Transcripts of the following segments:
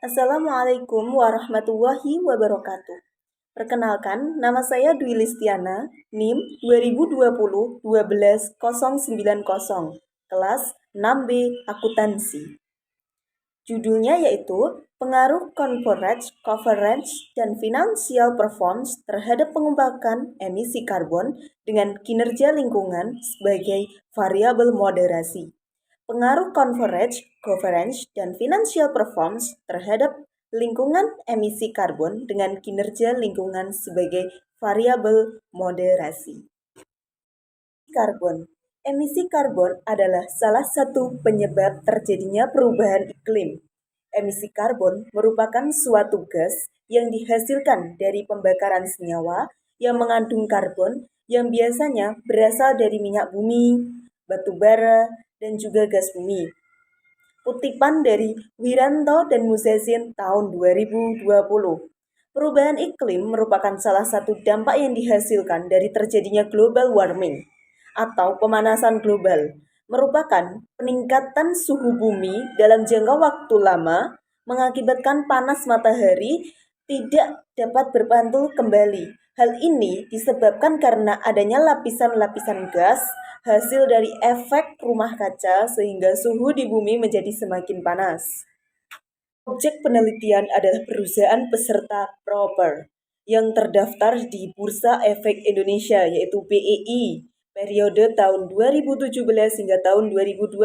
Assalamualaikum warahmatullahi wabarakatuh. Perkenalkan, nama saya Dwi Listiana, NIM 2020-12090, kelas 6B Akuntansi. Judulnya yaitu Pengaruh Coverage dan Financial Performance terhadap pengembangan emisi karbon dengan kinerja lingkungan sebagai variabel moderasi. Pengaruh coverage, dan financial performance terhadap lingkungan emisi karbon dengan kinerja lingkungan sebagai variabel moderasi. Karbon. Emisi karbon adalah salah satu penyebab terjadinya perubahan iklim. Emisi karbon merupakan suatu gas yang dihasilkan dari pembakaran senyawa yang mengandung karbon yang biasanya berasal dari minyak bumi, batu bara, dan juga gas bumi. Kutipan dari Wiranto dan Muzazin tahun 2020. Perubahan iklim merupakan salah satu dampak yang dihasilkan dari terjadinya global warming atau pemanasan global, merupakan peningkatan suhu bumi dalam jangka waktu lama mengakibatkan panas matahari tidak dapat berpantul kembali. Hal ini disebabkan karena adanya lapisan-lapisan gas hasil dari efek rumah kaca sehingga suhu di bumi menjadi semakin panas. Objek penelitian adalah perusahaan peserta proper yang terdaftar di Bursa Efek Indonesia yaitu BEI periode tahun 2017 hingga tahun 2022.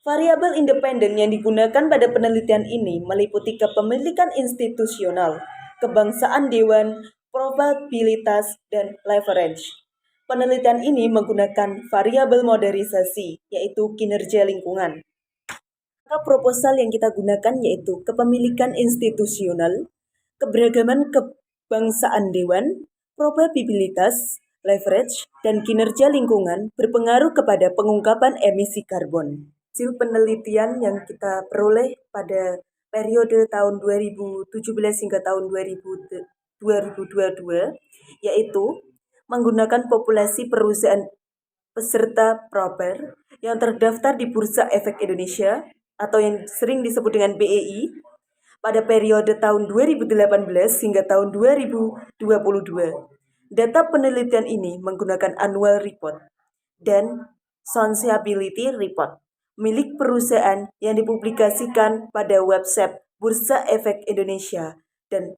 Variabel independen yang digunakan pada penelitian ini meliputi kepemilikan institusional, kebangsaan dewan, probabilitas, dan leverage. Penelitian ini menggunakan variabel modernisasi, yaitu kinerja lingkungan. Proposal yang kita gunakan yaitu kepemilikan institusional, keberagaman kebangsaan dewan, probabilitas, leverage, dan kinerja lingkungan berpengaruh kepada pengungkapan emisi karbon. Hasil penelitian yang kita peroleh pada periode tahun 2017 hingga tahun 2022 yaitu menggunakan populasi perusahaan peserta proper yang terdaftar di Bursa Efek Indonesia atau yang sering disebut dengan BEI pada periode tahun 2018 hingga tahun 2022. Data penelitian ini menggunakan annual report dan Sociability Report milik perusahaan yang dipublikasikan pada website Bursa Efek Indonesia dan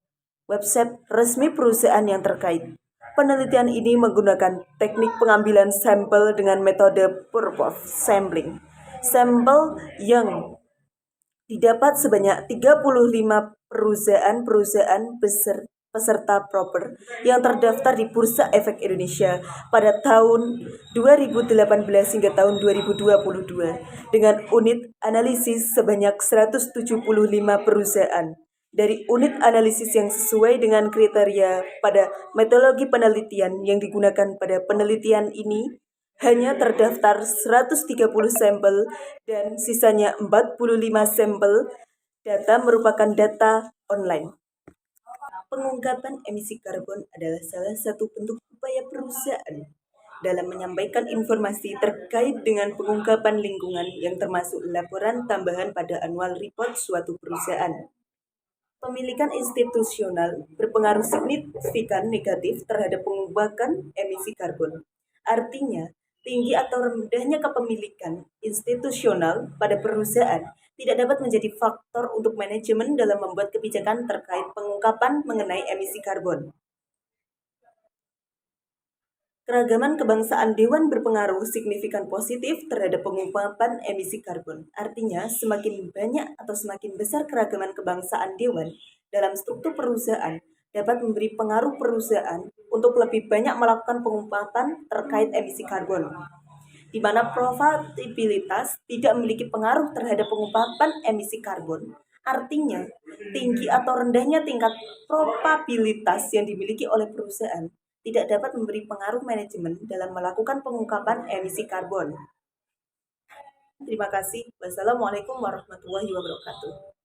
website resmi perusahaan yang terkait. Penelitian ini menggunakan teknik pengambilan sampel dengan metode purpose sampling. Sampel yang didapat sebanyak 35 perusahaan peserta proper yang terdaftar di Bursa Efek Indonesia pada tahun 2018 hingga tahun 2022 dengan unit analisis sebanyak 175 perusahaan. Dari unit analisis yang sesuai dengan kriteria pada metodologi penelitian yang digunakan pada penelitian ini, hanya terdaftar 130 sampel dan sisanya 45 sampel data merupakan data online. Pengungkapan emisi karbon adalah salah satu bentuk upaya perusahaan dalam menyampaikan informasi terkait dengan pengungkapan lingkungan yang termasuk laporan tambahan pada annual report suatu perusahaan. Pemilikan institusional berpengaruh signifikan negatif terhadap pengembangan emisi karbon. Artinya, tinggi atau rendahnya kepemilikan institusional pada perusahaan tidak dapat menjadi faktor untuk manajemen dalam membuat kebijakan terkait pengungkapan mengenai emisi karbon. Keragaman kebangsaan dewan berpengaruh signifikan positif terhadap pengungkapan emisi karbon. Artinya, semakin banyak atau semakin besar keragaman kebangsaan dewan dalam struktur perusahaan dapat memberi pengaruh perusahaan untuk lebih banyak melakukan pengungkapan terkait emisi karbon, di mana probabilitas tidak memiliki pengaruh terhadap pengungkapan emisi karbon. Artinya, tinggi atau rendahnya tingkat probabilitas yang dimiliki oleh perusahaan tidak dapat memberi pengaruh manajemen dalam melakukan pengungkapan emisi karbon. Terima kasih. Wassalamualaikum warahmatullahi wabarakatuh.